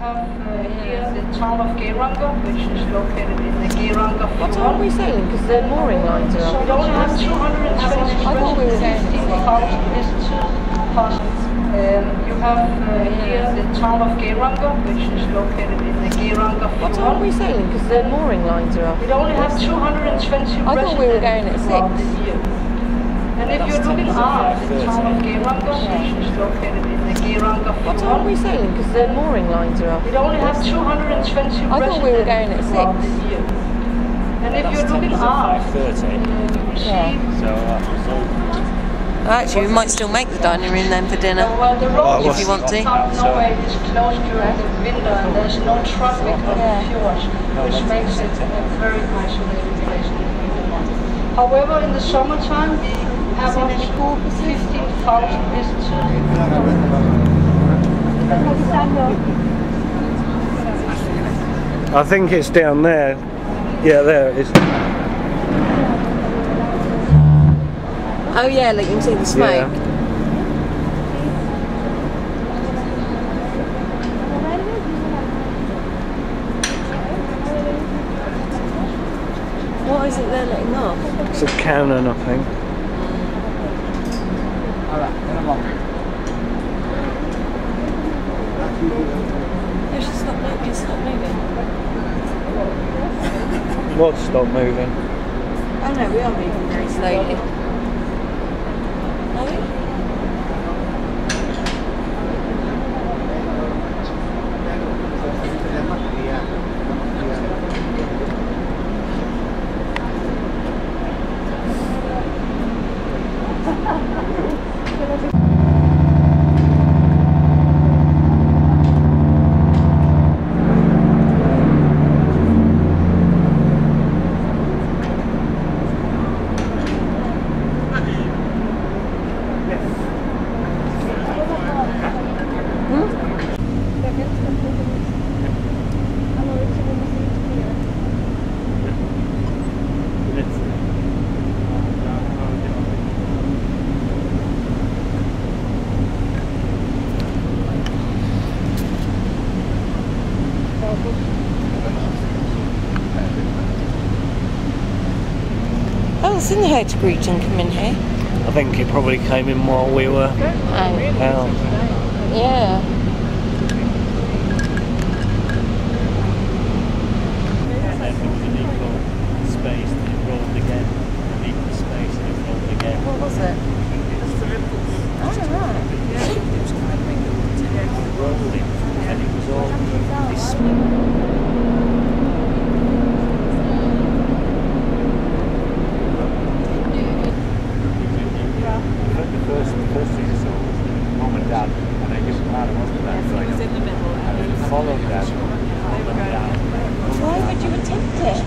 have here the town of Geiranger, which is located in the Geiranger Fjord. What time are we sailing? Because the mooring lines are up. We only have 220 15,000 visitors passing. You have here the town of Geiranger, which is located in the Geiranger Fjord. What time are we sailing? Because the mooring lines are up. We only have 220 I thought we were going at 6. And if you're looking at the town of Geiranger, which is located in the Geiranger Fjord. What time are we sailing? Because the mooring lines are up. We only have 220 I thought we were going at 6. And if you're looking at 5:30. So actually, we might still make the dining room then for dinner. Well, the road if you want to. Norway is closed during the winter and there's no traffic on the fjords, which makes it a very isolated place. However, in the summertime, we have up to 15,000 visitors. I think it's down there. Yeah, there it is. Oh yeah, like you can see the smoke. Yeah. What is it they're letting off? It's a canon, I think. It should stop moving. Stop moving. What stop moving? Oh no, we are moving very slowly. Are we? I haven't seen the Geiranger come in here. I think it probably came in while we were out. Yeah. And then there was an equal space and it rolled again. An equal space and it rolled again. What was it? Just the ripples. Oh, right. It was rolling and it was all this. The first thing I saw was Mum and Dad, and they just had wasn't that? So It was in the middle. and then followed Dad, Mum and Dad. Why would you attempt it?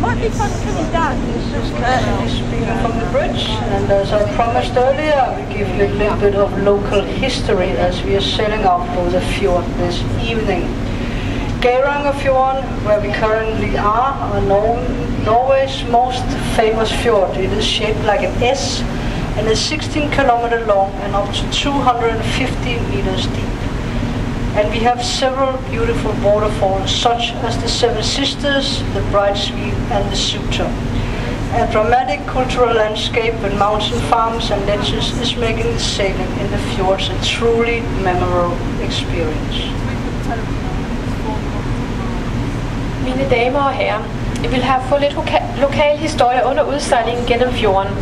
Might be fun coming down. This is speaking from the bridge, and as I promised earlier, I will give you a little bit of local history as we are sailing out over the fjord this evening. Geiranger Fjord, where we currently are Norway's most famous fjord. It is shaped like an S and is 16 kilometers long and up to 250 meters deep. And we have several beautiful waterfalls, such as the Seven Sisters, the Bridesweed, and the Suter. A dramatic cultural landscape with mountain farms and ledges is making the sailing in the fjords a truly memorable experience. Mine damer og herrer, jeg vil have få lidt lokal historie under udsejlingen gennem fjorden.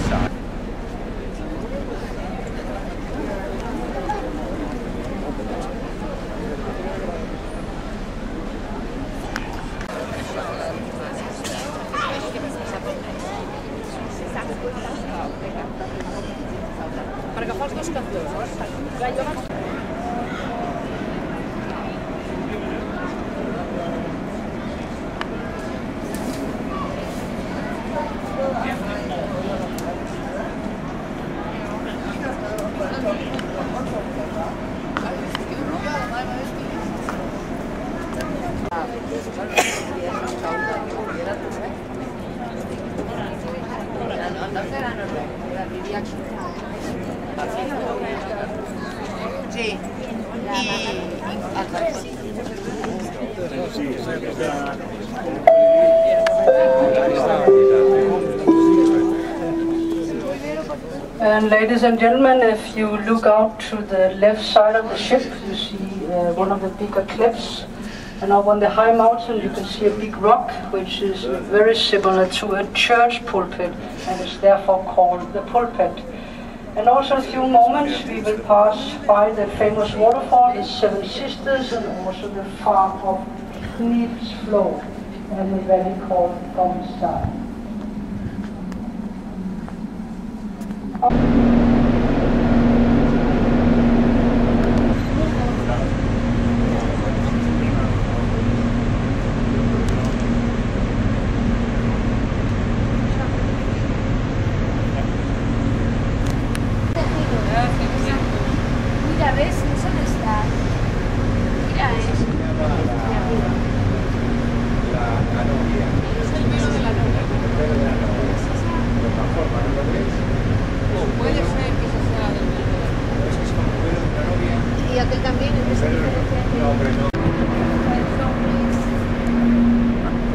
And ladies and gentlemen, if you look out to the left side of the ship, you see one of the bigger cliffs. And up on the high mountain you can see a big rock, which is very similar to a church pulpit, and is therefore called the pulpit. And also in a few moments we will pass by the famous waterfall, the Seven Sisters, and also the farm of Fjord, and the valley called Geiranger.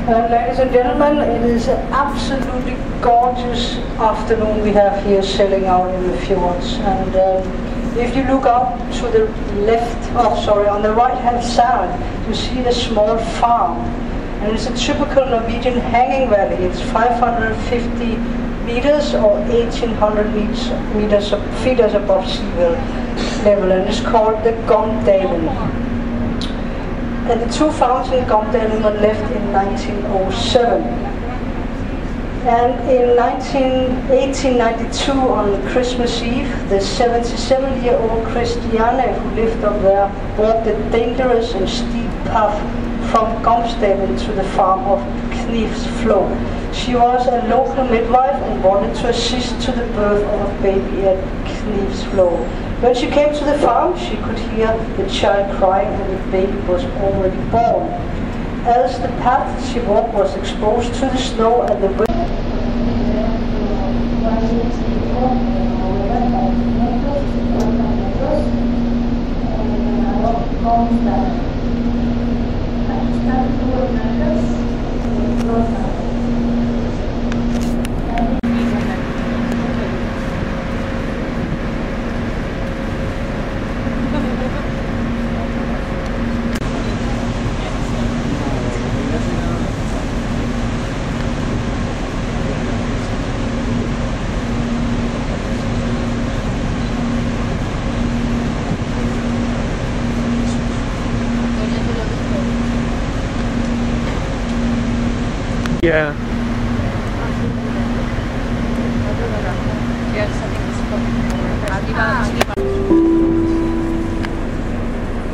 Ladies and gentlemen, it is an absolutely gorgeous afternoon we have here sailing out in the fjords. And if you look out to the on the right hand side, you see a small farm. And it's a typical Norwegian hanging valley. It's 550 meters or 1800 feet above sea level, and it's called the Gomdalen. And the two fountains in Gomdalen were left in 1907. And in 1892, on Christmas Eve, the 77-year-old Christiane, who lived up there, walked a dangerous and steep path from Gomdalen to the farm of Fjord. She was a local midwife and wanted to assist to the birth of a baby at Fjord. When she came to the farm, she could hear the child crying, and the baby was already born. As the path she walked was exposed to the snow and the wind, yeah.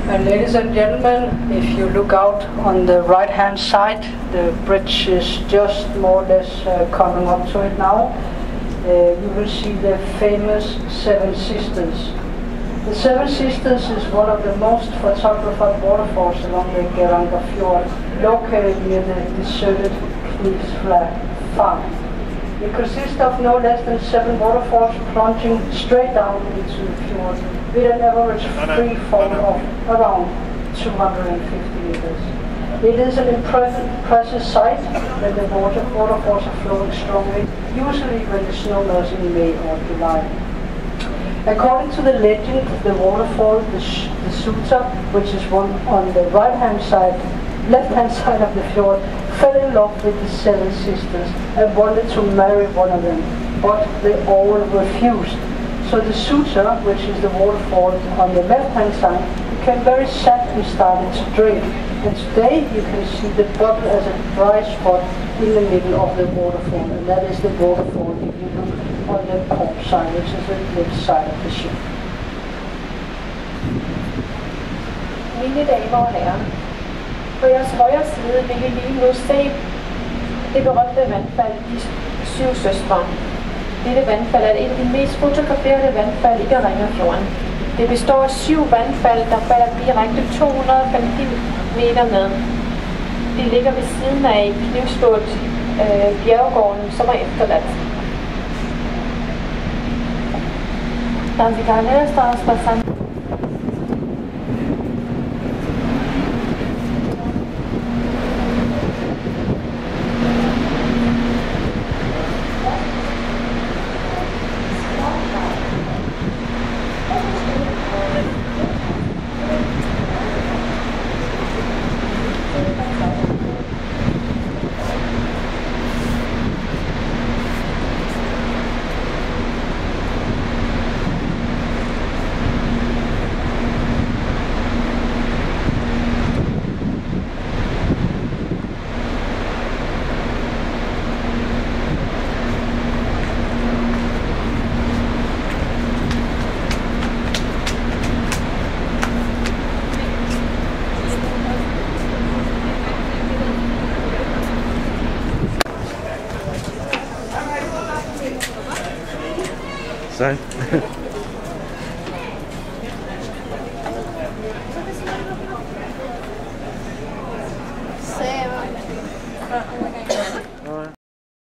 And ladies and gentlemen, if you look out on the right hand side, the bridge is just more or less coming up to it now. You will see the famous Seven Sisters. The Seven Sisters is one of the most photographed waterfalls along the Geiranger Fjord, located near the deserted farm. It consists of no less than 7 waterfalls plunging straight down into the fjord with an average free fall of around 250 meters. It is an impressive sight when the waterfalls are flowing strongly, usually when the snow melts in May or July. According to the legend, the waterfall, the Suter, which is one on the left-hand side of the fjord, fell in love with the Seven Sisters and wanted to marry one of them, but they all refused. So the Suter, which is the waterfall on the left-hand side, became very sad and started to drink. And today you can see the bottle as a dry spot in the middle of the waterfall, and that is the waterfall if you look on the port side, which is the left side of the ship. Mine damer og herrer, på jeres højre side vil I lige nu se det berømte vandfald, de 7 søstre. Dette vandfald er et af de mest fotograferede vandfald i Geirangerfjorden. Det består af 7 vandfald, der falder direkte 250 meter ned. De ligger ved siden af Fjord, bjerggården, som er efterladt. Las escaleras todas pasan. Nej. Se,